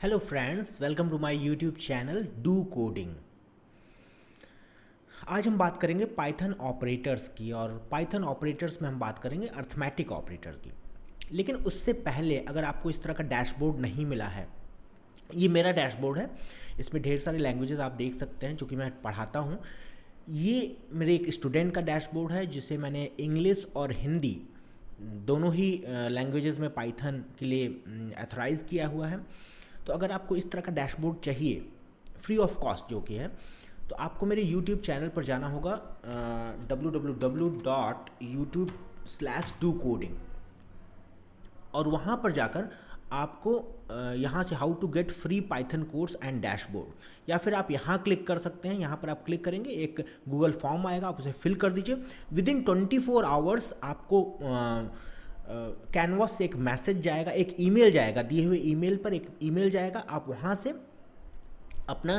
Hello friends, welcome to my YouTube channel do coding. आज हम बात करेंगे पाइथन ऑपरेटर्स की, और पाइथन ऑपरेटर्स में हम बात करेंगे अर्थमेटिक ऑपरेटर की। लेकिन उससे पहले अगर आपको इस तरह का डैशबोर्ड नहीं मिला है, ये मेरा डैशबोर्ड है, इसमें ढेर सारे लैंग्वेजेस आप देख सकते हैं जो कि मैं पढ़ाता हूँ। ये मेरे एक स्टूडेंट का डैशबोर्ड है जिसे मैंने इंग्लिश और हिंदी दोनों ही लैंग्वेजेस में पाइथन के लिए एथोराइज़ किया हुआ है। तो अगर आपको इस तरह का डैशबोर्ड चाहिए फ्री ऑफ कॉस्ट जो कि है, तो आपको मेरे YouTube चैनल पर जाना होगा www.youtube/docoding, और वहाँ पर जाकर आपको यहाँ से how to get free Python course and dashboard, या फिर आप यहाँ क्लिक कर सकते हैं। यहाँ पर आप क्लिक करेंगे, एक गूगल फॉर्म आएगा, आप उसे फिल कर दीजिए। विदिन 24 आवर्स आपको कैनवास से एक मैसेज जाएगा, एक ईमेल जाएगा, दिए हुए ईमेल पर एक ईमेल जाएगा। आप वहाँ से अपना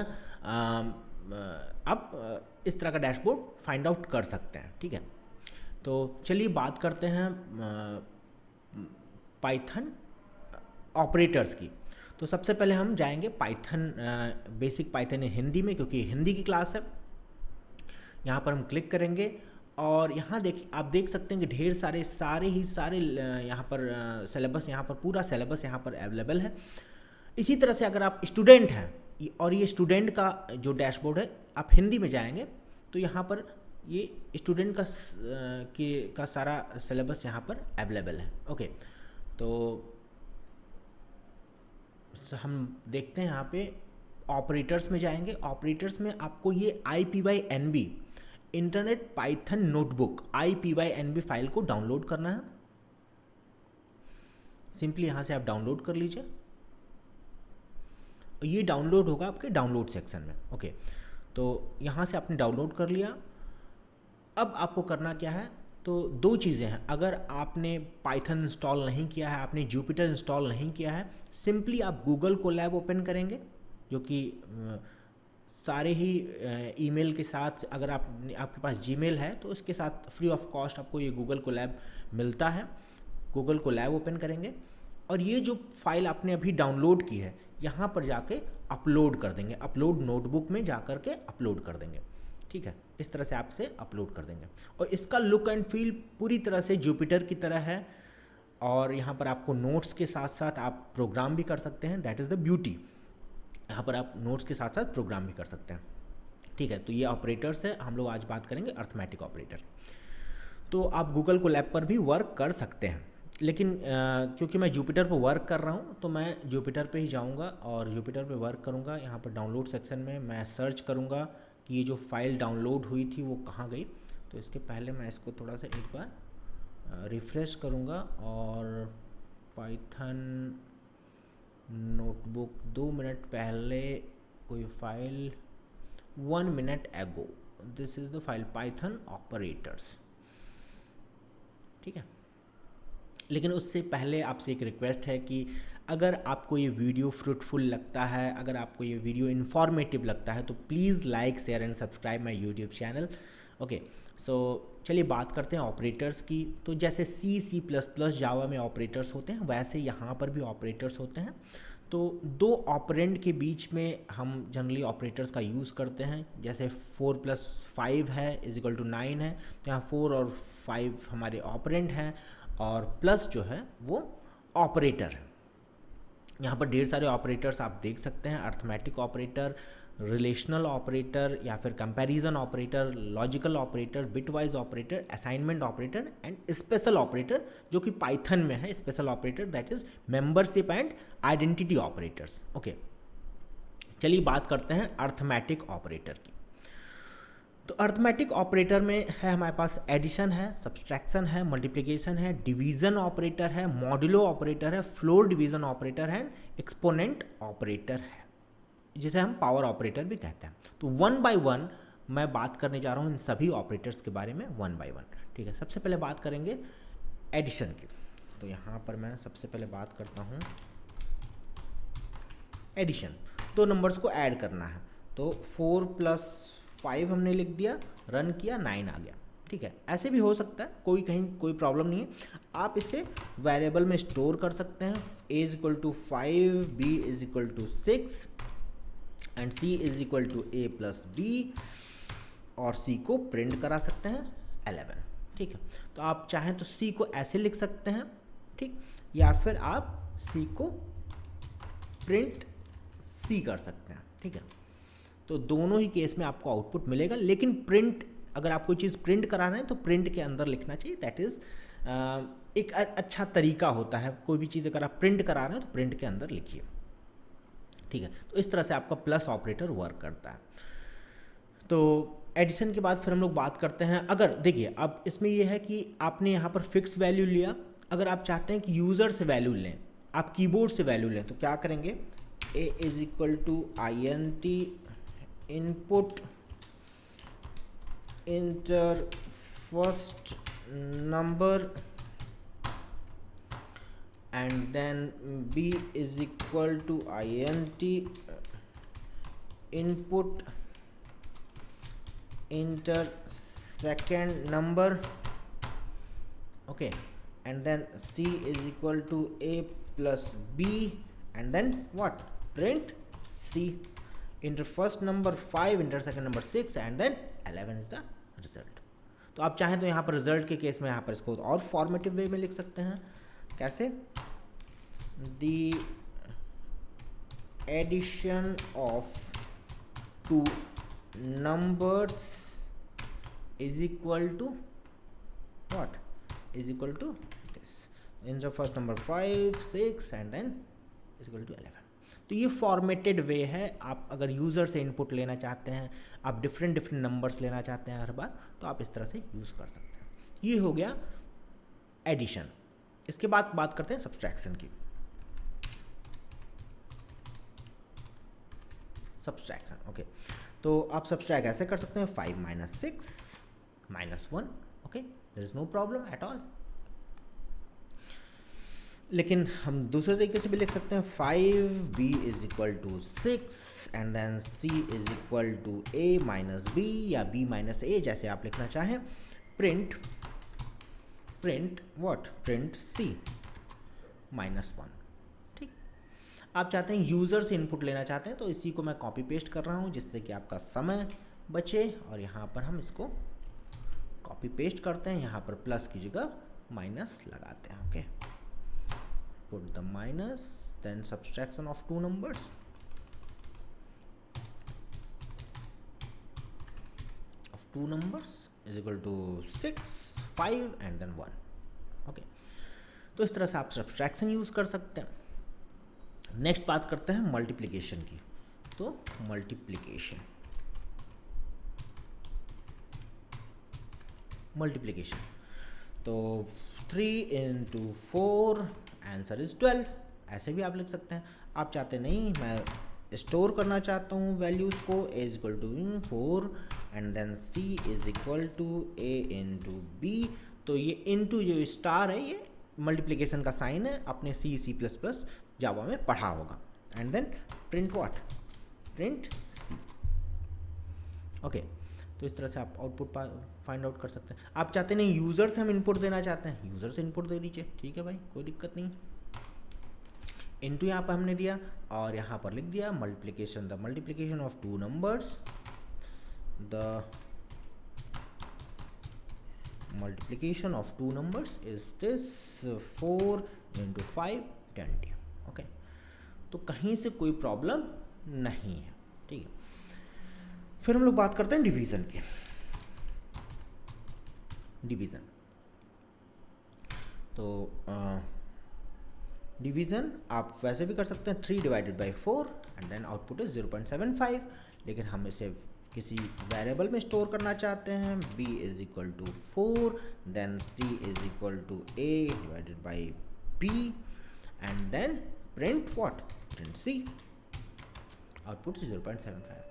आप इस तरह का डैशबोर्ड फाइंड आउट कर सकते हैं। ठीक है, तो चलिए बात करते हैं पाइथन ऑपरेटर्स की। तो सबसे पहले हम जाएंगे पाइथन बेसिक पाइथन हिंदी में, क्योंकि हिंदी की क्लास है। यहाँ पर हम क्लिक करेंगे और यहाँ आप देख सकते हैं कि ढेर सारे यहाँ पर सिलेबस, यहाँ पर पूरा सिलेबस यहाँ पर अवेलेबल है। इसी तरह से अगर आप स्टूडेंट हैं, और ये स्टूडेंट का जो डैशबोर्ड है, आप हिंदी में जाएंगे तो यहाँ पर ये स्टूडेंट का सारा सिलेबस यहाँ पर अवेलेबल है। ओके, तो हम देखते हैं यहाँ पे ऑपरेटर्स में जाएंगे। ऑपरेटर्स में आपको ये IPYNB internet Python notebook IPYNB file को डाउनलोड करना है। सिंपली यहाँ से आप डाउनलोड कर लीजिए, ये डाउनलोड होगा आपके डाउनलोड सेक्शन में। ओके, तो यहाँ से आपने डाउनलोड कर लिया। अब आपको करना क्या है, तो दो चीज़ें हैं। अगर आपने पाइथन इंस्टॉल नहीं किया है, आपने जुपिटर इंस्टॉल नहीं किया है, सिंपली आप गूगल कोलैब ओपन करेंगे, जो कि सारे ही ईमेल के साथ, अगर आपके पास जीमेल है तो उसके साथ फ्री ऑफ कॉस्ट आपको ये गूगल कोलैब मिलता है। गूगल कोलैब ओपन करेंगे और ये जो फाइल आपने अभी डाउनलोड की है, यहाँ पर जाके अपलोड कर देंगे। अपलोड नोटबुक में जा कर के अपलोड कर देंगे। ठीक है, इस तरह से आप इसे अपलोड कर देंगे, और इसका लुक एंड फील पूरी तरह से जुपिटर की तरह है। और यहाँ पर आपको नोट्स के साथ साथ आप प्रोग्राम भी कर सकते हैं। दैट इज़ द ब्यूटी, यहाँ पर आप नोट्स के साथ साथ प्रोग्राम भी कर सकते हैं। ठीक है, तो ये ऑपरेटर्स है। हम लोग आज बात करेंगे अर्थमेटिक ऑपरेटर। तो आप गूगल कोलैब पर भी वर्क कर सकते हैं, लेकिन क्योंकि मैं जुपिटर पर वर्क कर रहा हूँ तो मैं जुपिटर पे ही जाऊँगा और जुपिटर पे वर्क करूँगा। यहाँ पर डाउनलोड सेक्शन में मैं सर्च करूँगा कि ये जो फाइल डाउनलोड हुई थी वो कहाँ गई। तो इसके पहले मैं इसको थोड़ा सा एक बार रिफ़्रेश करूँगा, और पाइथन नोटबुक 2 मिनट पहले कोई फाइल 1 मिनट एगो, this is the file Python operators. ठीक है, लेकिन उससे पहले आपसे एक रिक्वेस्ट है कि अगर आपको ये वीडियो फ्रूटफुल लगता है, अगर आपको ये वीडियो इन्फॉर्मेटिव लगता है, तो please like, share and subscribe my YouTube channel. Okay, so चलिए बात करते हैं ऑपरेटर्स की। तो जैसे C++ जावा में ऑपरेटर्स होते हैं, वैसे यहाँ पर भी ऑपरेटर्स होते हैं। तो दो ऑपरेंड के बीच में हम जनरली ऑपरेटर्स का यूज़ करते हैं। जैसे 4 + 5 है = 9 है, तो यहाँ 4 और 5 हमारे ऑपरेंड हैं, और प्लस जो है वो ऑपरेटर है। यहाँ पर ढेर सारे ऑपरेटर्स आप देख सकते हैं। अर्थमेटिक ऑपरेटर, रिलेशनल ऑपरेटर, या फिर comparison operator, logical operator, bitwise operator, assignment operator and special operator, जो कि पाइथन में है। Special operator that is membership and identity operators. Okay, चलिए बात करते हैं अर्थमेटिक ऑपरेटर की। तो अर्थमेटिक ऑपरेटर में है हमारे पास एडिशन है, सब्सट्रैक्शन है, मल्टीप्लिकेशन है, डिवीज़न ऑपरेटर है, मॉड्यूलो ऑपरेटर है, फ्लोर डिवीज़न ऑपरेटर है, एक्सपोनेंट ऑपरेटर है, जिसे हम पावर ऑपरेटर भी कहते हैं। तो 1 by 1 मैं बात करने जा रहा हूँ इन सभी ऑपरेटर्स के बारे में 1 by 1। ठीक है, सबसे पहले बात करेंगे एडिशन की। तो यहाँ पर मैं सबसे पहले बात करता हूँ एडिशन। दो नंबर्स को ऐड करना है, तो 4 + 5 हमने लिख दिया, रन किया, 9 आ गया। ठीक है, ऐसे भी हो सकता है, कोई कहीं कोई प्रॉब्लम नहीं है। आप इसे वेरिएबल में स्टोर कर सकते हैं, a is equal to 5, b is equal to 6 and c is equal to a plus b, और c को प्रिंट करा सकते हैं 11। ठीक है, तो आप चाहें तो c को ऐसे लिख सकते हैं, ठीक, या फिर आप c को प्रिंट c कर सकते हैं। ठीक है, तो दोनों ही केस में आपको आउटपुट मिलेगा, लेकिन प्रिंट, अगर आप कोई चीज़ प्रिंट करा रहे हैं तो प्रिंट के अंदर लिखना चाहिए। दैट इज़ एक अच्छा तरीका होता है, कोई भी चीज़ अगर आप प्रिंट करा रहे हैं तो प्रिंट के अंदर लिखिए। ठीक है, तो इस तरह से आपका प्लस ऑपरेटर वर्क करता है। तो एडिशन के बाद फिर हम लोग बात करते हैं, अगर देखिए अब इसमें यह है कि आपने यहाँ पर फिक्स वैल्यू लिया, अगर आप चाहते हैं कि यूज़र से वैल्यू लें, आप कीबोर्ड से वैल्यू लें, तो क्या करेंगे, a is equal to int input enter first number and then b is equal to int input enter second number, okay, and then c is equal to a plus b, and then what, print c, enter first number 5, enter second number 6, and then 11 is the result। तो आप चाहें तो यहाँ पर result के case में यहाँ पर इसको और फॉर्मेटिव वे में लिख सकते हैं, कैसे, the addition of two numbers is equal to what, is equal to this, in the first number 5, 6 and then is equal to 11। तो ये फॉर्मेटेड वे है, आप अगर यूज़र से इनपुट लेना चाहते हैं, आप डिफरेंट नंबर्स लेना चाहते हैं हर बार, तो आप इस तरह से यूज़ कर सकते हैं। ये हो गया एडिशन। इसके बाद बात करते हैं सब्सट्रैक्शन की। सब्सट्रैक्शन, ओके, तो आप सब्सट्रैक्ट ऐसे कर सकते हैं, 5 minus 6 minus 1, okay, there is no problem at all. लेकिन हम दूसरे तरीके से भी लिख सकते हैं, 5b is equal to 6 and then c is equal to a minus b या b माइनस a, जैसे आप लिखना चाहें, print what, print c minus 1। ठीक, आप चाहते हैं यूज़र से इनपुट लेना चाहते हैं, तो इसी को मैं कॉपी पेस्ट कर रहा हूँ जिससे कि आपका समय बचे, और यहाँ पर हम इसको कॉपी पेस्ट करते हैं, यहाँ पर प्लस की जगह माइनस लगाते हैं, okay, put the minus, then subtraction of two numbers, is equal to 6, 5 and then 1, okay। तो इस तरह से आप सब्सट्रैक्शन यूज कर सकते हैं। नेक्स्ट बात करते हैं मल्टीप्लिकेशन की। तो मल्टीप्लिकेशन तो 3 into 4 आंसर इज 12, ऐसे भी आप लिख सकते हैं। आप चाहते नहीं, मैं स्टोर करना चाहता हूँ वैल्यूज़ को, a is equal to 4 and then c is equal to a into b। तो ये इंटू जो स्टार है ये मल्टीप्लिकेशन का साइन है, आपने C++ जावा में पढ़ा होगा। And then print what, print c, okay. तो इस तरह से आप आउटपुट फाइंड आउट कर सकते हैं। आप चाहते नहीं यूज़र से हम इनपुट देना चाहते हैं, यूज़र से इनपुट दे दीजिए, ठीक है भाई, कोई दिक्कत नहीं। इनटू यहाँ पर हमने दिया और यहाँ पर लिख दिया multiplication, the multiplication of two numbers, the multiplication of two numbers is this 4 into 5 20, okay. तो कहीं से कोई प्रॉब्लम नहीं है, ठीक है। फिर हम लोग बात करते हैं डिवीज़न की। डिवीज़न तो डिवीज़न आप वैसे भी कर सकते हैं, 3 divided by 4 and then output is 0.75, लेकिन हम इसे किसी वेरिएबल में स्टोर करना चाहते हैं, b is equal to 4 then c is equal to a divided by b and then print what, print c, output 0.75।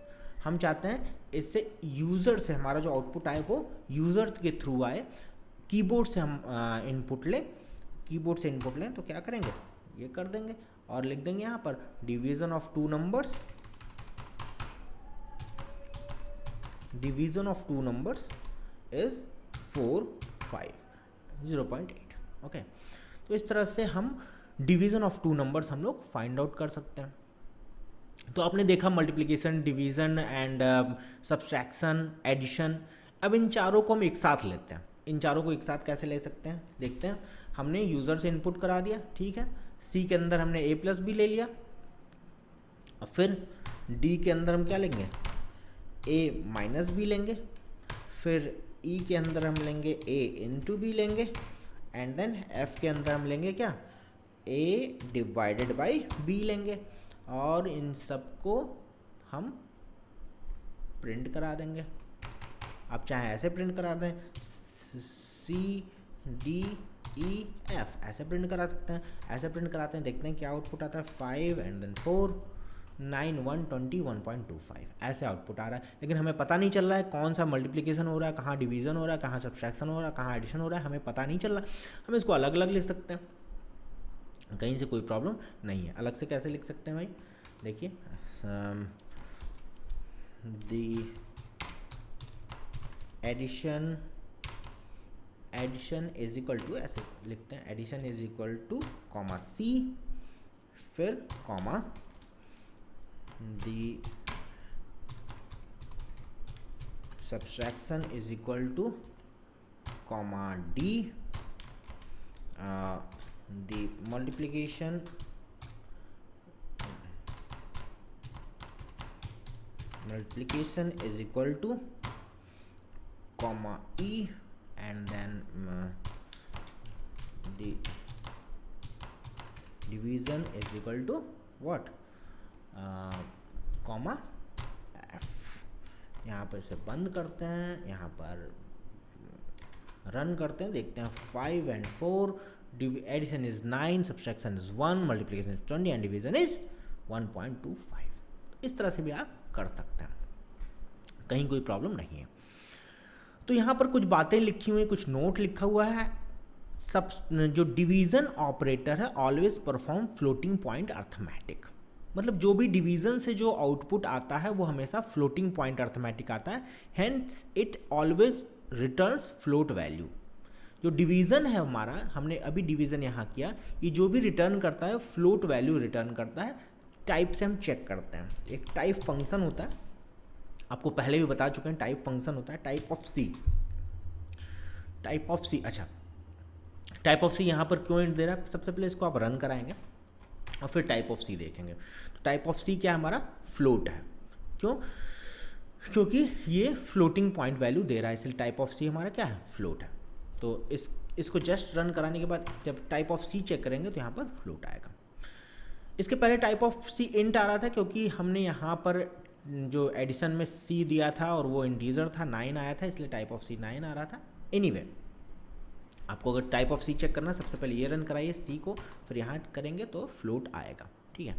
हम चाहते हैं इससे यूज़र से हमारा जो आउटपुट आए वो यूज़र के थ्रू आए, कीबोर्ड से हम इनपुट लें, कीबोर्ड से इनपुट लें, तो क्या करेंगे, ये कर देंगे और लिख देंगे यहाँ पर division of two numbers, division of two numbers is 0.45 0.8। Okay, तो इस तरह से हम डिवीज़न ऑफ टू नंबर्स हम लोग फाइंड आउट कर सकते हैं। तो आपने देखा multiplication, division and subtraction, addition. अब इन चारों को हम एक साथ लेते हैं। इन चारों को एक साथ कैसे ले सकते हैं देखते हैं। हमने यूज़र से इनपुट करा दिया, ठीक है। सी के अंदर हमने ए प्लस बी ले लिया, और फिर डी के अंदर हम क्या लेंगे, ए माइनस बी लेंगे, फिर ई के अंदर हम लेंगे ए इंटू बी लेंगे, एंड देन एफ के अंदर हम लेंगे क्या, ए डिवाइडेड बाई बी लेंगे, और इन सबको हम प्रिंट करा देंगे। आप चाहे ऐसे प्रिंट करा दें, सी डी ई एफ ऐसे प्रिंट करा सकते हैं। ऐसे प्रिंट कराते हैं, देखते हैं क्या आउटपुट आता है, 5 एंड देन 4 9 1 20 1.25 ऐसे आउटपुट आ रहा है। लेकिन हमें पता नहीं चल रहा है कौन सा मल्टीप्लिकेशन हो रहा है, कहाँ डिवीज़न हो रहा है, कहाँ सब्सट्रैक्शन हो रहा है, कहाँ एडिशन हो रहा है, हमें पता नहीं चल रहा। हम इसको अलग अलग लिख सकते हैं, कहीं से कोई प्रॉब्लम नहीं है। अलग से कैसे लिख सकते हैं भाई, देखिए the addition is equal to, ऐसे लिखते हैं, addition is equal to comma C, फिर comma the subtraction is equal to comma D, the multiplication is equal to comma e, and then the division is equal to what, comma f। यहाँ पर इसे बंद करते हैं, यहाँ पर run करते हैं, देखते हैं 5 and 4, addition is 9, subtraction is 1, multiplication is 20 and division is 1.25। इस तरह से भी आप कर सकते हैं, कहीं कोई प्रॉब्लम नहीं है। तो यहाँ पर कुछ बातें लिखी हुई, कुछ नोट लिखा हुआ है। सब जो डिवीज़न ऑपरेटर है always perform floating point arithmetic, मतलब जो भी डिवीज़न से जो आउटपुट आता है वो हमेशा फ्लोटिंग पॉइंट अर्थमेटिक आता है, hence it always returns float value. जो डिवीज़न है हमारा, हमने अभी डिवीज़न यहाँ किया, ये जो भी रिटर्न करता है फ्लोट वैल्यू रिटर्न करता है। टाइप से हम चेक करते हैं, एक टाइप फंक्शन होता है, आपको पहले भी बता चुके हैं, टाइप फंक्शन होता है टाइप ऑफ सी। अच्छा, टाइप ऑफ सी यहाँ पर क्यों इंट दे रहा है, सबसे पहले इसको आप रन कराएंगे और फिर टाइप ऑफ सी देखेंगे। तो टाइप ऑफ सी क्या हमारा फ्लोट है, क्यों, क्योंकि ये फ्लोटिंग पॉइंट वैल्यू दे रहा है, इसलिए टाइप ऑफ सी हमारा क्या है, फ्लोट है। तो इसको जस्ट रन कराने के बाद जब टाइप ऑफ सी चेक करेंगे तो यहाँ पर फ्लोट आएगा। इसके पहले टाइप ऑफ सी इंट आ रहा था, क्योंकि हमने यहाँ पर जो एडिशन में सी दिया था और वो इंटीजर था, 9 आया था, इसलिए टाइप ऑफ सी 9 आ रहा था। एनीवे, आपको अगर टाइप ऑफ सी चेक करना, सबसे पहले ये रन कराइए सी को, फिर यहाँ करेंगे तो फ्लोट आएगा, ठीक है।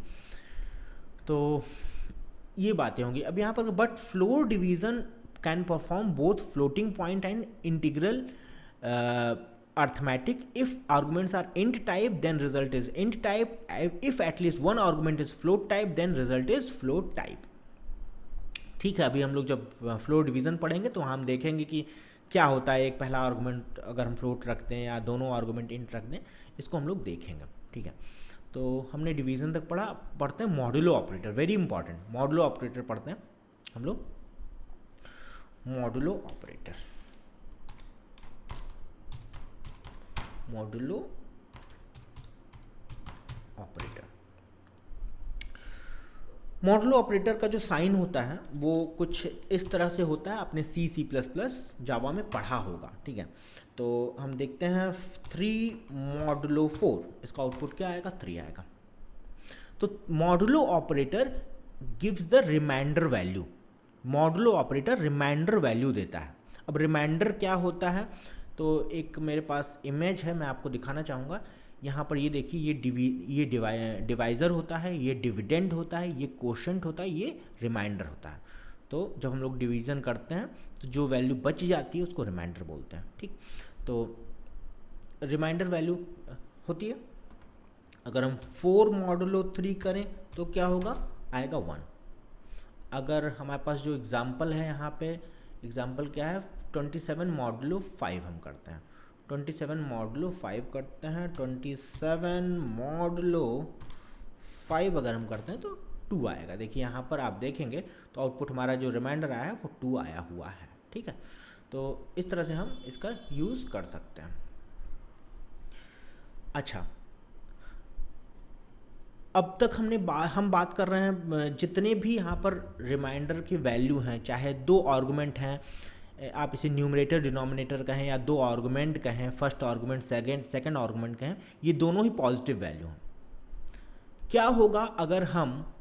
तो ये बातें होंगी अब यहाँ पर। But floor division can perform both floating point and integral arithmetic. If arguments are int type, then result is int type. If at least one argument is float type, then result is float type. ठीक है, अभी हम लोग जब floor division पढ़ेंगे तो हम देखेंगे कि क्या होता है, एक पहला आर्गूमेंट अगर हम फ्लोट रखते हैं या दोनों आर्गूमेंट इंट रख दें, इसको हम लोग देखेंगे, ठीक है। तो हमने डिवीज़न तक पढ़ते हैं modulo operator, very important, modulo operator पढ़ते हैं हम लोग। Modulo operator, modulo operator, modulo operator का जो साइन होता है वो कुछ इस तरह से होता है, आपने C++ जावा में पढ़ा होगा, ठीक है। तो हम देखते हैं 3 मॉड्यूलो 4, इसका आउटपुट क्या आएगा, 3 आएगा। तो modulo operator gives the remainder value, modulo operator remainder value देता है। अब रिमाइंडर क्या होता है, तो एक मेरे पास इमेज है, मैं आपको दिखाना चाहूँगा। यहाँ पर ये देखिए, ये डिवाइज़र होता है, ये डिविडेंड होता है, ये कोशेंट होता है, ये रिमाइंडर होता है। तो जब हम लोग डिवीज़न करते हैं तो जो वैल्यू बच जाती है उसको रिमाइंडर बोलते हैं, ठीक। तो रिमाइंडर वैल्यू होती है, अगर हम 4 मॉडुलो 3 करें तो क्या होगा, आएगा 1। अगर हमारे पास जो एग्ज़ाम्पल है यहाँ पे एग्जाम्पल क्या है, 27 मॉडुलो 5 हम करते हैं, 27 मॉडुलो 5 करते हैं, 27 मॉडुलो 5 अगर हम करते हैं तो 2 आएगा। देखिए यहाँ पर आप देखेंगे तो आउटपुट हमारा जो रिमाइंडर आया है वो 2 आया हुआ है, ठीक है। तो इस तरह से हम इसका यूज़ कर सकते हैं। अच्छा, अब तक हम बात कर रहे हैं जितने भी यहाँ पर रिमाइंडर की वैल्यू हैं, चाहे 2 आर्गुमेंट हैं, आप इसे न्यूमरेटर डिनोमिनेटर कहें या 2 आर्गुमेंट कहें, फर्स्ट आर्गुमेंट सेकंड आर्गुमेंट कहें, ये दोनों ही पॉजिटिव वैल्यू हैं। क्या होगा अगर हम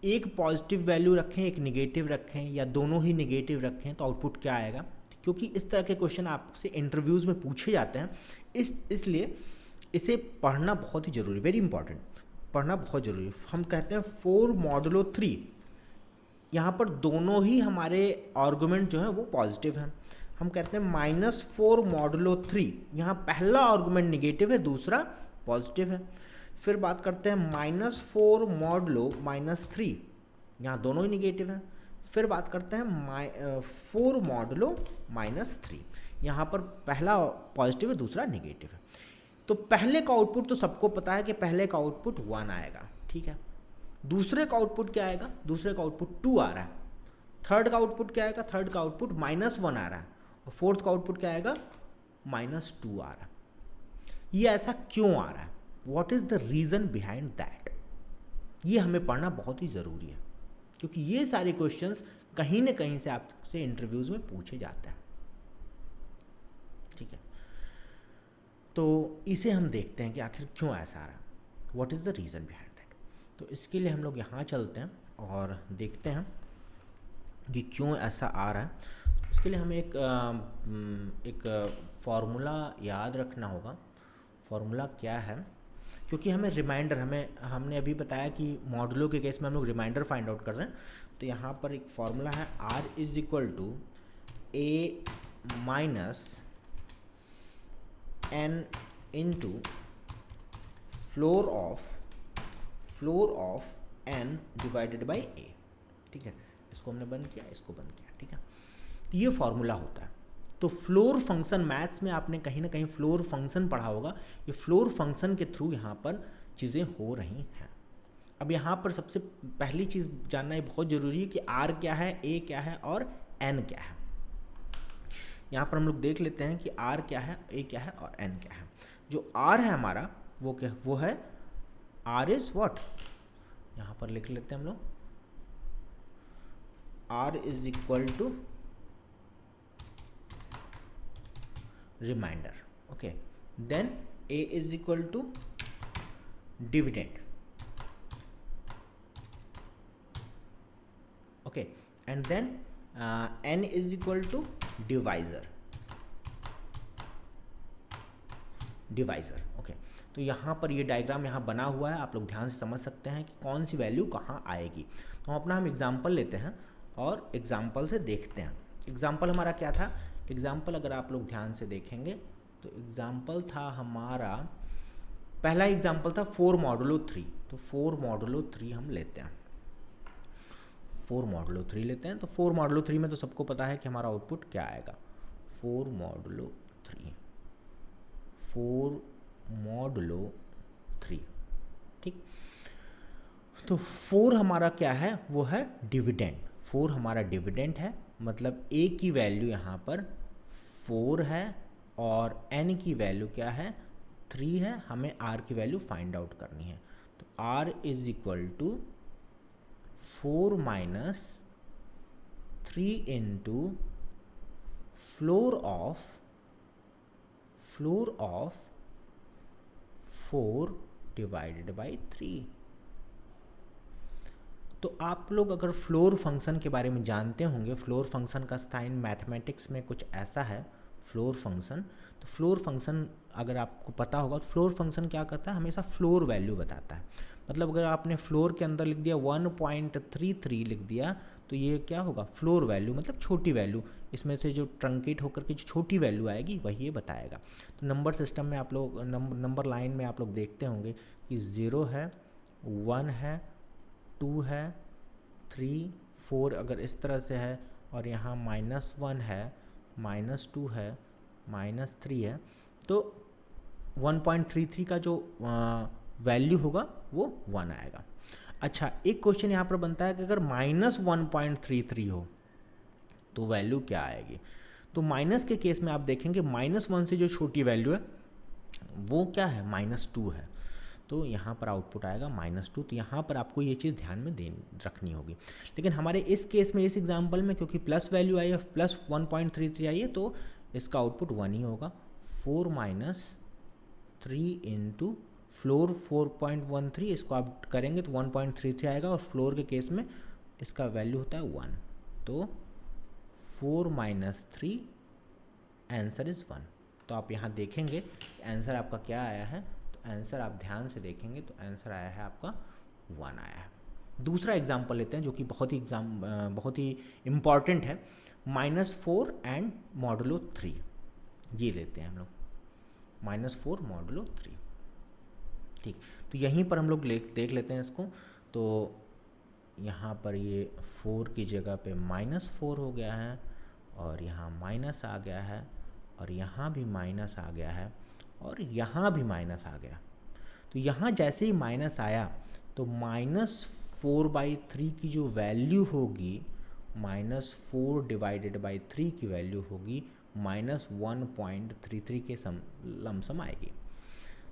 एक पॉजिटिव वैल्यू रखें, एक निगेटिव रखें, या दोनों ही निगेटिव रखें, तो आउटपुट क्या आएगा? क्योंकि इस तरह के क्वेश्चन आपसे इंटरव्यूज़ में पूछे जाते हैं, इसलिए इसे पढ़ना बहुत ही ज़रूरी, वेरी इंपॉर्टेंट, पढ़ना बहुत ज़रूरी। हम कहते हैं 4 मॉडुलो 3, यहाँ पर दोनों ही हमारे आर्गुमेंट जो है वो पॉजिटिव हैं। हम कहते हैं -4 मॉडुलो 3, यहाँ पहला आर्गुमेंट निगेटिव है, दूसरा पॉजिटिव है। फिर बात करते हैं -4 मॉडुलो -3, यहाँ दोनों ही निगेटिव हैं। फिर बात करते हैं 4 मॉडुलो -3, यहाँ पर पहला पॉजिटिव है, दूसरा निगेटिव है। तो पहले का आउटपुट तो सबको पता है कि पहले का आउटपुट 1 आएगा, ठीक है। दूसरे का आउटपुट क्या आएगा? दूसरे का आउटपुट 2 आ रहा है। थर्ड का आउटपुट क्या आएगा? थर्ड का आउटपुट -1 आ रहा है। और फोर्थ का आउटपुट क्या आएगा? -2 आ रहा है। ये ऐसा क्यों आ रहा है? What is the reason behind that? ये हमें पढ़ना बहुत ही ज़रूरी है, क्योंकि ये सारे क्वेश्चंस कहीं ना कहीं से आपसे इंटरव्यूज़ में पूछे जाते हैं, ठीक है। तो इसे हम देखते हैं कि आखिर क्यों ऐसा आ रहा है, what is the reason behind that. तो इसके लिए हम लोग यहाँ चलते हैं और देखते हैं कि क्यों ऐसा आ रहा है। उसके लिए हमें एक फार्मूला याद रखना होगा। फार्मूला क्या है? क्योंकि हमें रिमाइंडर, हमने अभी बताया कि मॉडुलो के केस में हम लोग रिमाइंडर फाइंड आउट कर रहे हैं। तो यहाँ पर एक फार्मूला है, R = A - n into floor of n divided by a, ठीक है। इसको हमने बंद किया, इसको बंद किया, ठीक है। तो ये फार्मूला होता है। तो फ्लोर फंक्शन, मैथ्स में आपने कहीं ना कहीं फ्लोर फंक्शन पढ़ा होगा। ये फ्लोर फंक्शन के थ्रू यहाँ पर चीज़ें हो रही हैं। अब यहाँ पर सबसे पहली चीज़ जानना ये बहुत ज़रूरी है कि R क्या है, A क्या है और N क्या है। यहाँ पर हम लोग देख लेते हैं कि R क्या है, A क्या है और N क्या है। जो R है हमारा वो क्या, वो है R इज़ व्हाट, यहाँ पर लिख लेते हैं हम लोग, R = remainder, okay. Then A = dividend, okay. And then N = divisor, okay. तो यहाँ पर ये डायग्राम यहाँ बना हुआ है, आप लोग ध्यान से समझ सकते हैं कि कौन सी वैल्यू कहाँ आएगी। तो हम एग्जाम्पल लेते हैं और एग्जाम्पल से देखते हैं। एग्जाम्पल हमारा क्या था? एग्जाम्पल अगर आप लोग ध्यान से देखेंगे तो एग्जाम्पल था हमारा, पहला एग्जाम्पल था 4 मॉडुलो 3। तो 4 मॉडुलो 3 हम लेते हैं, 4 मॉडुलो 3 लेते हैं। तो 4 मॉडुलो 3 में तो सबको पता है कि हमारा आउटपुट क्या आएगा, 4 मॉडुलो 3, 4 मॉडुलो 3, ठीक। तो 4 हमारा क्या है? वो है डिविडेंड। 4 हमारा डिविडेंड है, मतलब A की वैल्यू यहाँ पर 4 है और N की वैल्यू क्या है? 3 है। हमें R की वैल्यू फाइंड आउट करनी है। तो R = 4 - 3 into floor of 4 divided by 3। तो आप लोग अगर फ्लोर फंक्शन के बारे में जानते होंगे, फ्लोर फंक्शन का साइन मैथमेटिक्स में कुछ ऐसा है, फ्लोर फंक्शन। तो फ्लोर फंक्शन अगर आपको पता होगा, तो फ्लोर फंक्शन क्या करता है? हमेशा फ्लोर वैल्यू बताता है। मतलब अगर आपने फ्लोर के अंदर लिख दिया 1.33 लिख दिया, तो ये क्या होगा? फ्लोर वैल्यू, मतलब छोटी वैल्यू। इसमें से जो ट्रंकेट होकर के जो छोटी वैल्यू आएगी वही ये बताएगा। तो नंबर सिस्टम में आप लोग नंबर लाइन में आप लोग देखते होंगे कि 0 है, 1 है, 2 है, 3, 4 अगर इस तरह से है, और यहाँ -1 है, -2 है, -3 है, तो 1.33 का जो वैल्यू होगा वो 1 आएगा। अच्छा, एक क्वेश्चन यहाँ पर बनता है कि अगर -1.33 हो तो वैल्यू क्या आएगी। तो माइनस के केस में आप देखेंगे -1 से जो छोटी वैल्यू है वो क्या है, -2 है, तो यहाँ पर आउटपुट आएगा -2। तो यहाँ पर आपको ये चीज़ ध्यान में रखनी होगी। लेकिन हमारे इस केस में, इस एग्जांपल में, क्योंकि प्लस वैल्यू आई है, +1.33 आई है, तो इसका आउटपुट 1 ही होगा। 4 - 3 इंटू फ्लोर 4.13, इसको आप करेंगे तो 1.33 आएगा, और फ्लोर के केस में इसका वैल्यू होता है 1, तो 4 - 3 आंसर इज़ 1। तो आप यहाँ देखेंगे आंसर आपका क्या आया है, तो आंसर आप ध्यान से देखेंगे तो आंसर आया है आपका 1 आया है। दूसरा एग्जाम्पल लेते हैं जो कि बहुत ही इम्पॉर्टेंट है, -4 एंड मॉडुलो 3, ये लेते हैं हम लोग, -4 मॉडुलो 3। ठीक, तो यहीं पर हम लोग देख लेते हैं इसको। तो यहाँ पर ये 4 की जगह पे -4 हो गया है, और यहाँ माइनस आ गया है, और यहाँ भी माइनस आ गया है, और यहाँ भी माइनस आ गया। तो यहाँ जैसे ही माइनस आया तो -4/3 की जो वैल्यू होगी, -4 डिवाइडेड बाई 3 की वैल्यू होगी -1.33 के लमसम आएगी।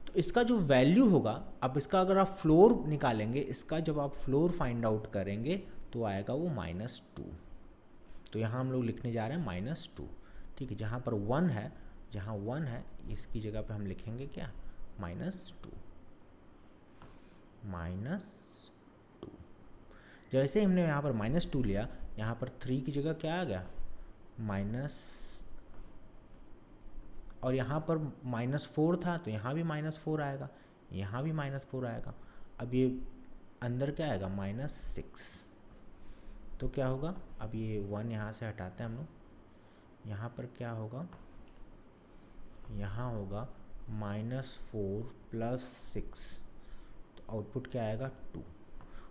तो इसका जो वैल्यू होगा, अब इसका अगर आप फ्लोर निकालेंगे, इसका जब आप फ्लोर फाइंड आउट करेंगे तो आएगा वो -2। तो यहाँ हम लोग लिखने जा रहे हैं -2। ठीक है, जहाँ पर 1 है, जहाँ 1 है इसकी जगह पे हम लिखेंगे क्या, -2। जैसे हमने यहाँ पर -2 लिया, यहाँ पर 3 की जगह क्या आ गया, माइनस, और यहाँ पर -4 था तो यहाँ भी -4 आएगा, यहाँ भी -4 आएगा। अब ये अंदर क्या आएगा, -6। तो क्या होगा, अब ये 1 यहाँ से हटाते हैं हम लोग, यहाँ पर क्या होगा, यहाँ होगा -4 + 6, तो आउटपुट क्या आएगा, 2।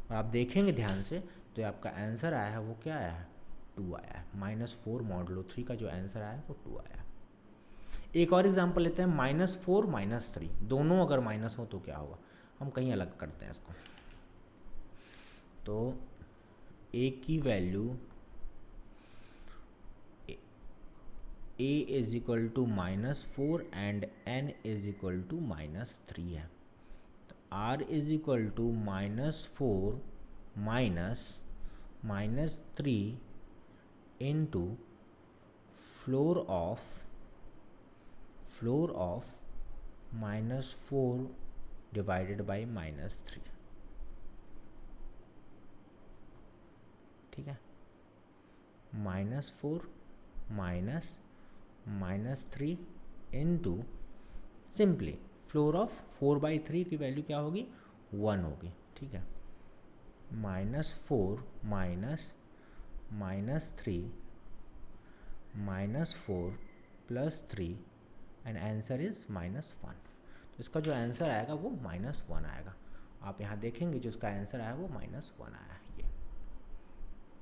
और आप देखेंगे ध्यान से तो आपका आंसर आया है वो क्या आया है, 2 आया है। -4 मॉडुलो 3 का जो आंसर आया है वो 2 आया है। एक और एग्जांपल लेते हैं, -4 - 3, दोनों अगर माइनस हो तो क्या होगा, हम कहीं अलग करते हैं इसको। तो a की वैल्यू a = -4 एंड n = -3 है। तो r = -4 - -3 into floor of -4 divided by -3। ठीक है, -4 -3 इंटू सिंपली फ्लोर ऑफ 4/3 की वैल्यू क्या होगी, 1 होगी। ठीक है, -4 -3 -4 + 3 एंड आंसर इज़ -1। तो इसका जो आंसर आएगा वो -1 आएगा। आप यहाँ देखेंगे जो इसका आंसर आया वो -1 आया है ये।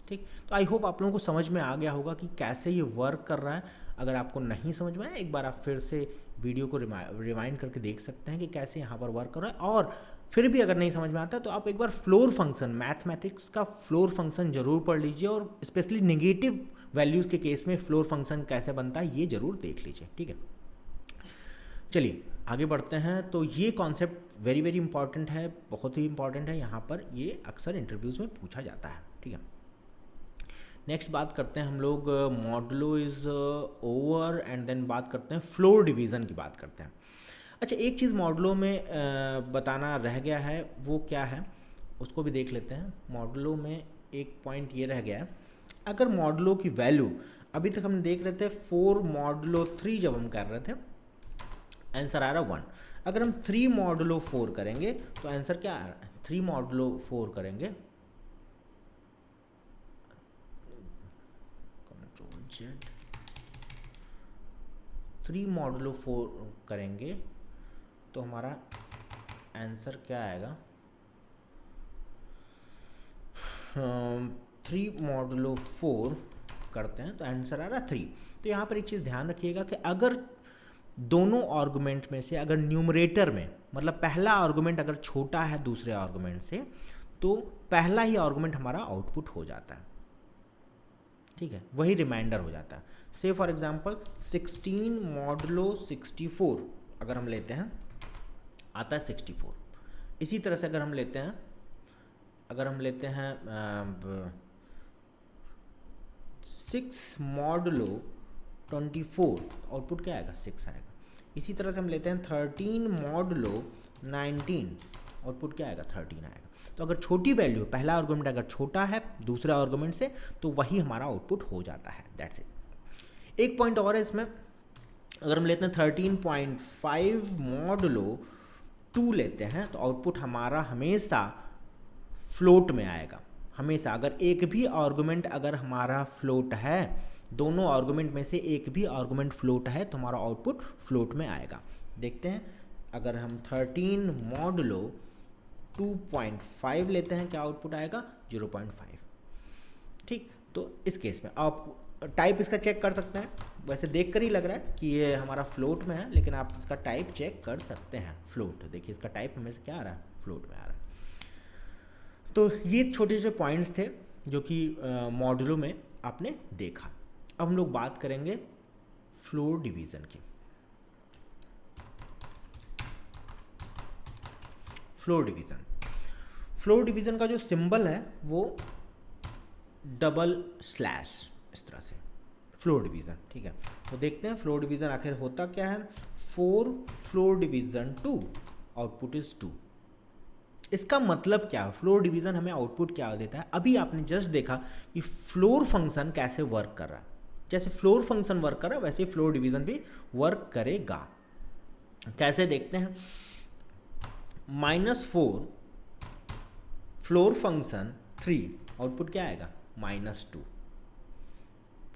ठीक, तो आई होप आप लोगों को समझ में आ गया होगा कि कैसे ये वर्क कर रहा है। अगर आपको नहीं समझ में आया, एक बार आप फिर से वीडियो को रिवाइंड करके देख सकते हैं कि कैसे यहाँ पर वर्क कर रहा है। और फिर भी अगर नहीं समझ में आता तो आप एक बार फ्लोर फंक्शन, मैथमेटिक्स का फ्लोर फंक्शन जरूर पढ़ लीजिए, और स्पेशली नेगेटिव वैल्यूज़ के केस में फ्लोर फंक्शन कैसे बनता है ये जरूर देख लीजिए। ठीक है, चलिए आगे बढ़ते हैं। तो ये कॉन्सेप्ट वेरी इंपॉर्टेंट है, बहुत ही इंपॉर्टेंट है, यहाँ पर ये अक्सर इंटरव्यूज़ में पूछा जाता है। ठीक है, नेक्स्ट बात करते हैं हम लोग, modulo is over, and then बात करते हैं फ्लोर डिवीज़न की बात करते हैं। अच्छा, एक चीज़ मॉडुलो में बताना रह गया है, वो क्या है उसको भी देख लेते हैं। मॉडुलो में एक पॉइंट ये रह गया है, अगर मॉडुलो की वैल्यू, अभी तक हम देख रहे थे 4 मॉडुलो 3 जब हम कर रहे थे आंसर आ रहा 1। अगर हम 3 मॉडुलो 4 करेंगे तो आंसर क्या आ रहा है, 3 मॉडुलो 4 करेंगे, Ctrl+Z, 3 मॉडुलो 4 करेंगे तो हमारा आंसर क्या आएगा, 3 मॉडुलो 4 करते हैं तो आंसर आ रहा 3। तो यहाँ पर एक चीज़ ध्यान रखिएगा कि अगर दोनों आर्गुमेंट में से अगर न्यूमरेटर में मतलब पहला आर्गुमेंट अगर छोटा है दूसरे आर्गुमेंट से तो पहला ही आर्गुमेंट हमारा आउटपुट हो जाता है, ठीक है, वही रिमाइंडर हो जाता है। से फॉर एग्जांपल 16 मॉडुलो 64 अगर हम लेते हैं आता है 64। इसी तरह से अगर हम लेते हैं 6 मॉडुलो 24 आउटपुट क्या आएगा 6 आएगा। इसी तरह से हम लेते हैं 13 मॉडुलो 19 आउटपुट क्या आएगा 13 आएगा। तो अगर छोटी वैल्यू पहला आर्गुमेंट अगर छोटा है दूसरे आर्गुमेंट से तो वही हमारा आउटपुट हो जाता है, दैट्स इट। एक पॉइंट और है इसमें, अगर हम लेते हैं 13.5 मॉडुलो 2 लेते हैं तो आउटपुट हमारा हमेशा फ्लोट में आएगा, हमेशा। अगर एक भी आर्गुमेंट अगर हमारा फ्लोट है, दोनों आर्गुमेंट में से एक भी आर्गुमेंट फ्लोट है तो हमारा आउटपुट फ्लोट में आएगा। देखते हैं अगर हम 13 मॉडुलो 2.5 लेते हैं क्या आउटपुट आएगा 0.5, ठीक। तो इस केस में आप टाइप इसका चेक कर सकते हैं, वैसे देख कर ही लग रहा है कि ये हमारा फ्लोट में है, लेकिन आप इसका टाइप चेक कर सकते हैं। फ्लोट देखिए इसका टाइप हमें से क्या आ रहा है फ्लोट में आ रहा है। तो ये छोटे छोटे पॉइंट्स थे जो कि मॉडुलो में आपने देखा। अब हम लोग बात करेंगे फ्लोर डिवीज़न की। फ्लोर डिवीज़न का जो सिंबल है वो डबल स्लैश इस तरह से फ्लोर डिवीज़न, ठीक है। तो देखते हैं फ्लोर डिवीज़न आखिर होता क्या है। 4 फ्लोर डिवीज़न 2 आउटपुट इज 2। इसका मतलब क्या है, फ्लोर डिवीज़न हमें आउटपुट क्या देता है। अभी आपने जस्ट देखा कि फ्लोर फंक्शन कैसे वर्क कर रहा है, जैसे फ्लोर फंक्शन वर्क कर रहा है वैसे फ्लोर डिवीज़न भी वर्क करेगा। कैसे देखते हैं, -4 फ्लोर फंक्शन 3 आउटपुट क्या आएगा -2।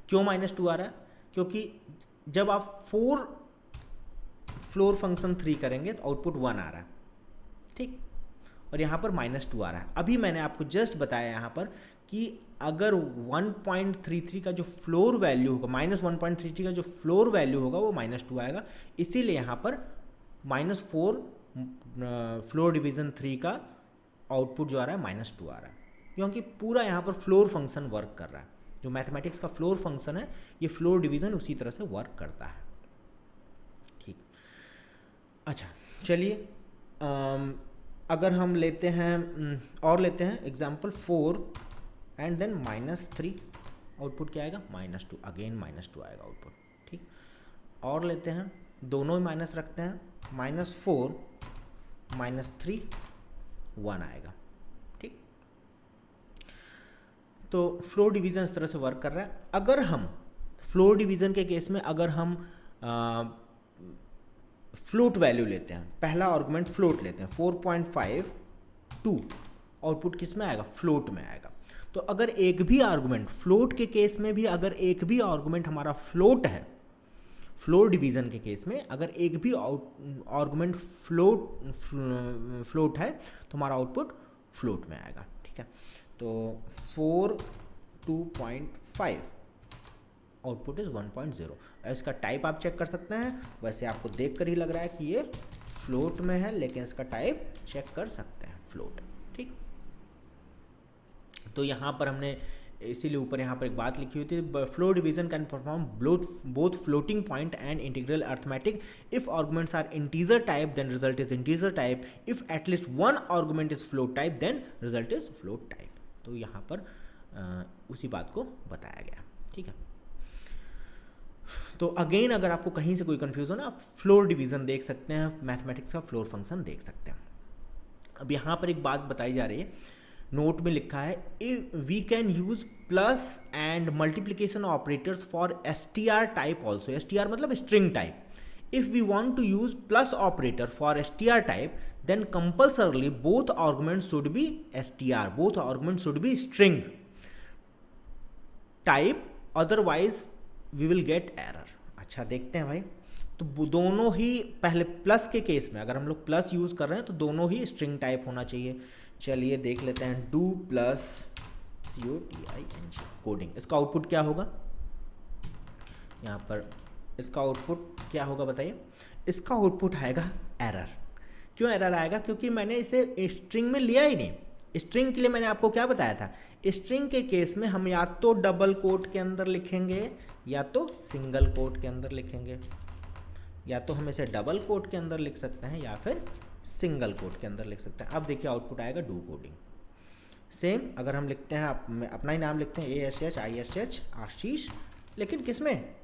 क्यों -2 आ रहा है, क्योंकि जब आप 4 फ्लोर फंक्शन 3 करेंगे तो आउटपुट 1 आ रहा है, ठीक। और यहाँ पर -2 आ रहा है। अभी मैंने आपको जस्ट बताया यहाँ पर कि अगर 1.33 का जो फ्लोर वैल्यू होगा, -1.33 का जो फ्लोर वैल्यू होगा वो -2 आएगा। इसीलिए यहाँ पर -4 फ्लोर डिवीज़न 3 का आउटपुट जो आ रहा है -2 आ रहा है, क्योंकि पूरा यहाँ पर फ्लोर फंक्शन वर्क कर रहा है। जो मैथमेटिक्स का फ्लोर फंक्शन है ये फ्लोर डिवीज़न उसी तरह से वर्क करता है, ठीक। अच्छा चलिए अगर हम लेते हैं और लेते हैं एग्जाम्पल 4 एंड देन -3 आउटपुट क्या आएगा -2, अगेन -2 आएगा आउटपुट, ठीक। और लेते हैं दोनों ही माइनस रखते हैं, -4 -3 1 आएगा, ठीक। तो फ्लोर डिवीज़न इस तरह से वर्क कर रहा है। अगर हम फ्लोर डिवीज़न के केस में अगर हम फ्लोट वैल्यू लेते हैं, पहला आर्गुमेंट फ्लोट लेते हैं 4.52 आउटपुट किस में आएगा फ्लोट में आएगा। तो अगर एक भी आर्गुमेंट फ्लोट के केस में भी अगर एक भी आर्गुमेंट हमारा फ्लोट है, फ्लोर डिवीज़न के केस में अगर एक भी आर्गुमेंट फ्लोट है तो हमारा आउटपुट फ्लोट में आएगा, ठीक है। तो 4 2.5 आउटपुट इज 1.0। इसका टाइप आप चेक कर सकते हैं, वैसे आपको देख कर ही लग रहा है कि ये फ्लोट में है, लेकिन इसका टाइप चेक कर सकते हैं फ्लोट, ठीक। तो यहाँ पर हमने इसीलिए ऊपर यहाँ पर एक बात लिखी हुई थी, floor division can perform both floating point and integral arithmetic. If arguments are integer type then result is integer type, if at least one argument is float type then result is float type. तो यहाँ पर उसी बात को बताया गया, ठीक है। तो अगेन अगर आपको कहीं से कोई कन्फ्यूजन है आप फ्लोर डिवीज़न देख सकते हैं, मैथमेटिक्स का फ्लोर फंक्शन देख सकते हैं। अब यहाँ पर एक बात बताई जा रही है, नोट में लिखा है we can use plus and multiplication operators for STR type also. STR मतलब string type. If we want to use plus operator for STR type then compulsorily both arguments should be STR, both arguments should be string type, otherwise we will get error। अच्छा देखते हैं भाई, तो दोनों ही पहले plus के case में अगर हम लोग प्लस यूज कर रहे हैं तो दोनों ही स्ट्रिंग टाइप होना चाहिए। चलिए देख लेते हैं, डू प्लस COTING कोडिंग, इसका आउटपुट क्या होगा यहाँ पर इसका आउटपुट क्या होगा बताइए? इसका आउटपुट आएगा एरर। क्यों एरर आएगा? क्योंकि मैंने इसे स्ट्रिंग में लिया ही नहीं। स्ट्रिंग के लिए मैंने आपको क्या बताया था, स्ट्रिंग के केस में हम या तो डबल कोट के अंदर लिखेंगे या तो सिंगल कोट के अंदर लिखेंगे। या तो हम इसे डबल कोट के अंदर लिख सकते हैं या फिर सिंगल कोट के अंदर लिख सकते हैं। अब देखिए आउटपुट आएगा डू कोडिंग। सेम अगर हम लिखते हैं, अपना ही नाम लिखते हैं ASH आशीष, लेकिन किस में?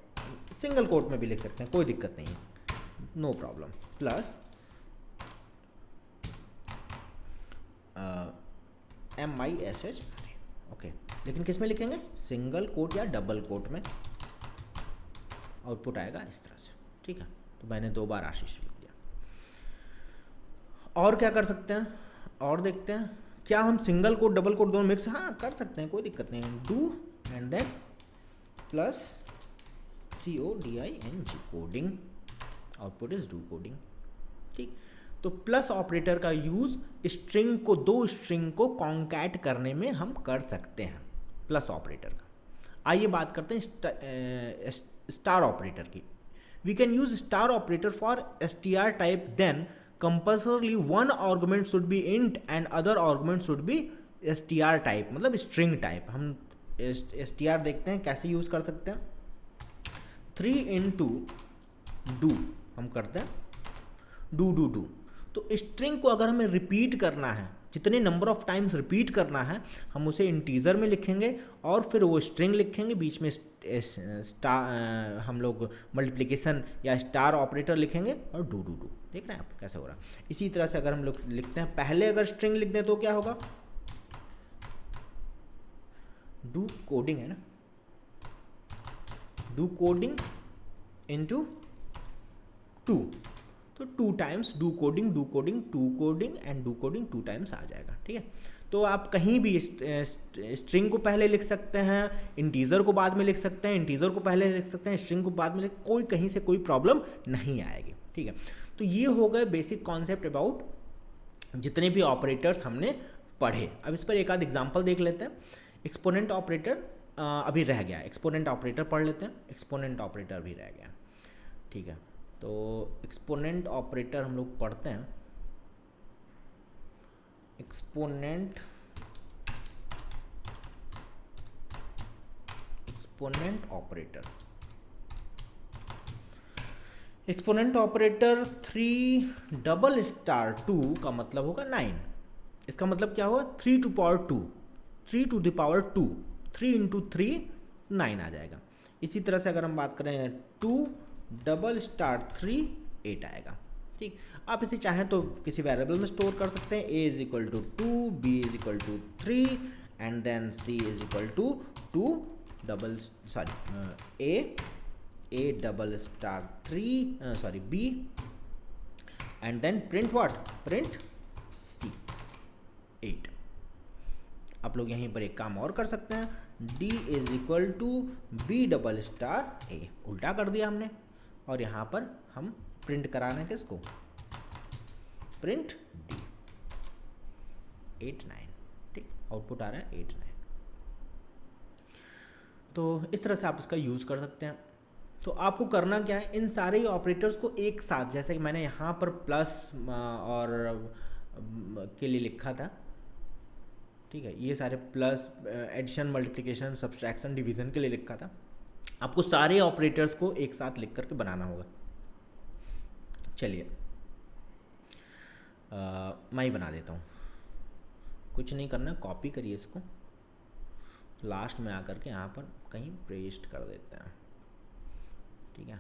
सिंगल कोट में भी लिख सकते हैं, कोई दिक्कत नहीं है, no problem. Plus MISH, okay, लेकिन किस में लिखेंगे? सिंगल कोट या डबल कोट में। आउटपुट आएगा इस तरह से, ठीक है। तो मैंने 2 बार आशीष लिख दिया। और क्या कर सकते हैं? और देखते हैं, क्या हम सिंगल कोट डबल कोट दोनों मिक्स, हाँ कर सकते हैं, कोई दिक्कत नहीं है। Do and then plus CODING, coding. Output is do coding, ठीक। तो प्लस ऑपरेटर का यूज स्ट्रिंग को, 2 स्ट्रिंग को कॉन्कैट करने में हम कर सकते हैं, प्लस ऑपरेटर का। आइए बात करते हैं स्टार ऑपरेटर की। We can use star operator for str type, then compulsorily one argument should be int and other argument should be str type, मतलब स्ट्रिंग टाइप। हम str देखते हैं कैसे यूज कर सकते हैं। 3 into do हम करते हैं, डू। तो स्ट्रिंग को अगर हमें रिपीट करना है, जितने नंबर ऑफ टाइम्स रिपीट करना है, हम उसे इंटीजर में लिखेंगे और फिर वो स्ट्रिंग लिखेंगे, बीच में हम लोग मल्टीप्लिकेशन या स्टार ऑपरेटर लिखेंगे और डू। देख रहे हैं आप कैसे हो रहा है। इसी तरह से अगर हम लोग लिखते हैं, पहले अगर स्ट्रिंग लिख दें तो क्या होगा? डू कोडिंग है ना, डू कोडिंग इंटू 2, तो 2 times do coding, two coding and do coding 2 times आ जाएगा, ठीक है। तो आप कहीं भी स्ट्रिंग को पहले लिख सकते हैं, इंटीजर को बाद में लिख सकते हैं, इंटीजर को पहले लिख सकते हैं, स्ट्रिंग को बाद में लिख, कोई कहीं से कोई प्रॉब्लम नहीं आएगी, ठीक है। तो ये हो गए बेसिक कॉन्सेप्ट अबाउट जितने भी ऑपरेटर्स हमने पढ़े। अब इस पर एक आध एग्जाम्पल देख लेते हैं। एक्सपोनेंट ऑपरेटर अभी रह गया, एक्सपोनेंट ऑपरेटर पढ़ लेते हैं। एक्सपोनेंट ऑपरेटर भी रह गया, ठीक है। तो एक्सपोनेंट ऑपरेटर हम लोग पढ़ते हैं। Exponent operator, exponent operator 3 double star 2 का मतलब होगा 9। इसका मतलब क्या होगा? 3 to the power 2, 3 to the power 2, 3 into 3 9 आ जाएगा। इसी तरह से अगर हम बात करें 2 डबल स्टार 3 8 आएगा, ठीक। आप इसे चाहें तो किसी वेरिएबल में स्टोर कर सकते हैं। a is equal to 2, b is equal to 3 and then c is equal to 2 double a double star 3 b and then print what? Print c 8। आप लोग यहीं पर एक काम और कर सकते हैं, d is equal to b double star a, उल्टा कर दिया हमने, और यहाँ पर हम प्रिंट करा रहे हैं किसको? प्रिंट d 8 9, ठीक। आउटपुट आ रहा है 8 9। तो इस तरह से आप इसका यूज़ कर सकते हैं। तो आपको करना क्या है, इन सारे ही ऑपरेटर्स को एक साथ, जैसे कि मैंने यहाँ पर प्लस और के लिए लिखा था, ठीक है, ये सारे plus, addition, multiplication, subtraction, division के लिए लिखा था। आपको सारे ऑपरेटर्स को एक साथ लिख करके बनाना होगा। चलिए मैं ही बना देता हूँ, कुछ नहीं करना, कॉपी करिए इसको, लास्ट में आकर के यहाँ पर कहीं पेस्ट कर देते हैं, ठीक है।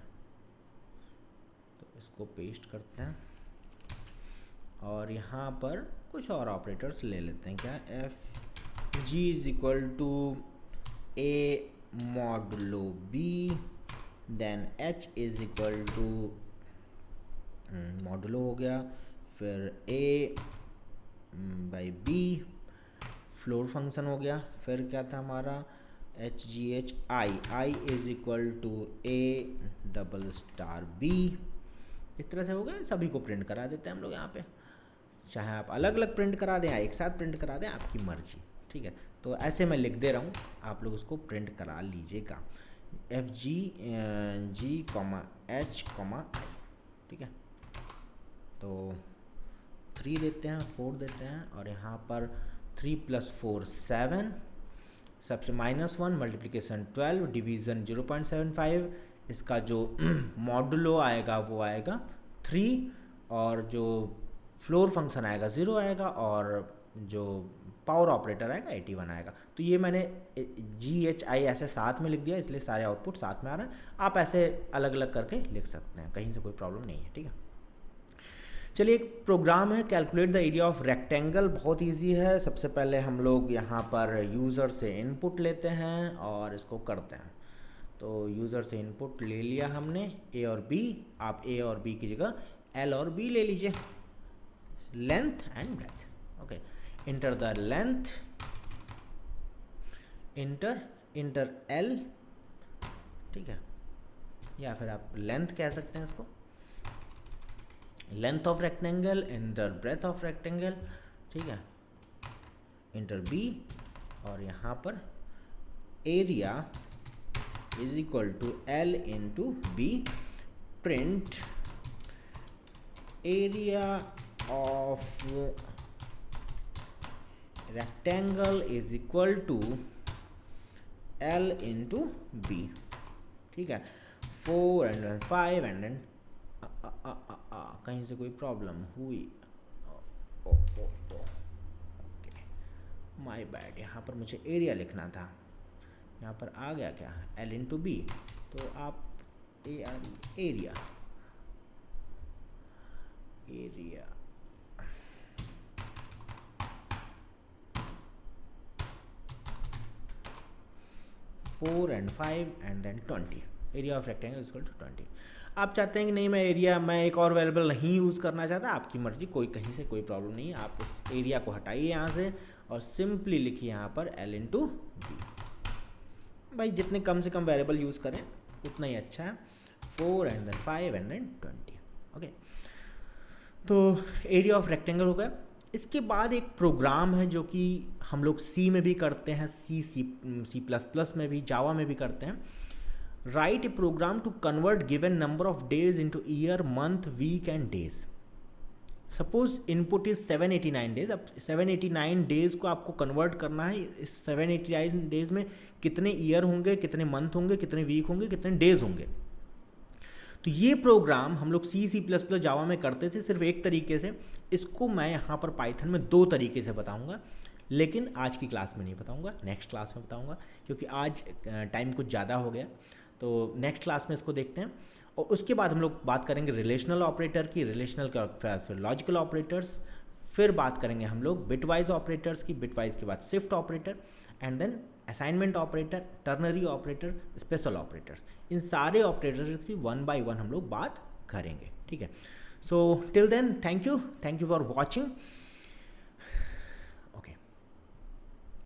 तो इसको पेस्ट करते हैं और यहाँ पर कुछ और ऑपरेटर्स ले लेते हैं। क्या? F g is equal to a modulo b, then h is equal to modulo हो गया, फिर a by b, floor function हो गया, फिर क्या था हमारा? H g h i is equal to a double star b. इस तरह से हो गया। सभी को प्रिंट करा देते हैं हम लोग यहाँ पे, चाहे आप अलग अलग प्रिंट करा दें या एक साथ प्रिंट करा दें, आपकी मर्जी, ठीक है। तो ऐसे मैं लिख दे रहा हूँ, आप लोग उसको प्रिंट करा लीजिएगा। एफ जी जी कॉमा एच कॉमा आई, ठीक है। तो 3 देते हैं, 4 देते हैं, और यहाँ पर 3 + 4 7, सबसे -1, मल्टीप्लिकेशन 12, डिवीज़न 0.75, इसका जो मॉडुलो आएगा वो आएगा 3, और जो फ्लोर फंक्शन आएगा 0 आएगा, और जो पावर ऑपरेटर आएगा 81 आएगा। तो ये मैंने GHI ऐसे साथ में लिख दिया, इसलिए सारे आउटपुट साथ में आ रहे हैं। आप ऐसे अलग अलग करके लिख सकते हैं, कहीं से कोई प्रॉब्लम नहीं है, ठीक है। चलिए, एक प्रोग्राम है calculate the area of rectangle, बहुत इजी है। सबसे पहले हम लोग यहाँ पर यूज़र से इनपुट लेते हैं और इसको करते हैं। तो यूज़र से इनपुट ले लिया हमने A और B, आप A और B की जगह L और B ले लीजिए, length and breadth, okay. Enter the length, enter L, ठीक है, या फिर आप लेंथ कह सकते हैं इसको, length of rectangle, enter breadth of rectangle, ठीक है, इंटर B, और यहाँ पर area is equal to L into B, print area of rectangle is equal to L into B, ठीक है। 4 and 5 and then कहीं से कोई प्रॉब्लम हुई, ओके, माय बैड, यहाँ पर मुझे एरिया लिखना था, यहाँ पर आ गया क्या L इंटू B, तो आप area area 4 and 5 and then 20, area of rectangle is equal to 20। आप चाहते हैं कि नहीं, मैं एक और वेरिएबल नहीं यूज़ करना चाहता, आपकी मर्जी, कोई कहीं से कोई प्रॉब्लम नहीं है। आप इस एरिया को हटाइए यहाँ से और सिंपली लिखिए यहाँ पर L इंटू B। भाई जितने कम से कम वेरिएबल यूज़ करें उतना ही अच्छा है। 4 and then 5 and then 20, okay. तो एरिया ऑफ रेक्टेंगल हो गया। इसके बाद एक प्रोग्राम है जो कि हम लोग C में भी करते हैं, C++ में भी, जावा में भी करते हैं। Write a program to convert given number of days into year, month, week and days. Suppose input is 789 days. अब 789 डेज को आपको कन्वर्ट करना है। इस 789 डेज में कितने ईयर होंगे, कितने मंथ होंगे, कितने वीक होंगे, कितने डेज होंगे। तो ये प्रोग्राम हम लोग C++ जावा में करते थे सिर्फ एक तरीके से। इसको मैं यहाँ पर पाइथन में 2 तरीके से बताऊँगा, लेकिन आज की क्लास में नहीं बताऊँगा, नेक्स्ट क्लास में बताऊँगा, क्योंकि आज टाइम कुछ ज़्यादा हो गया। तो नेक्स्ट क्लास में इसको देखते हैं। और उसके बाद हम लोग बात करेंगे रिलेशनल ऑपरेटर की, रिलेशनल का फिर लॉजिकल ऑपरेटर्स, फिर बात करेंगे हम लोग बिटवाइज ऑपरेटर्स की, बिटवाइज के बाद shift operator, and then assignment operator, ternary operator, special operator. इन सारे ऑपरेटर्स की 1 by 1 हम लोग बात करेंगे, ठीक है। So till then, thank you for watching.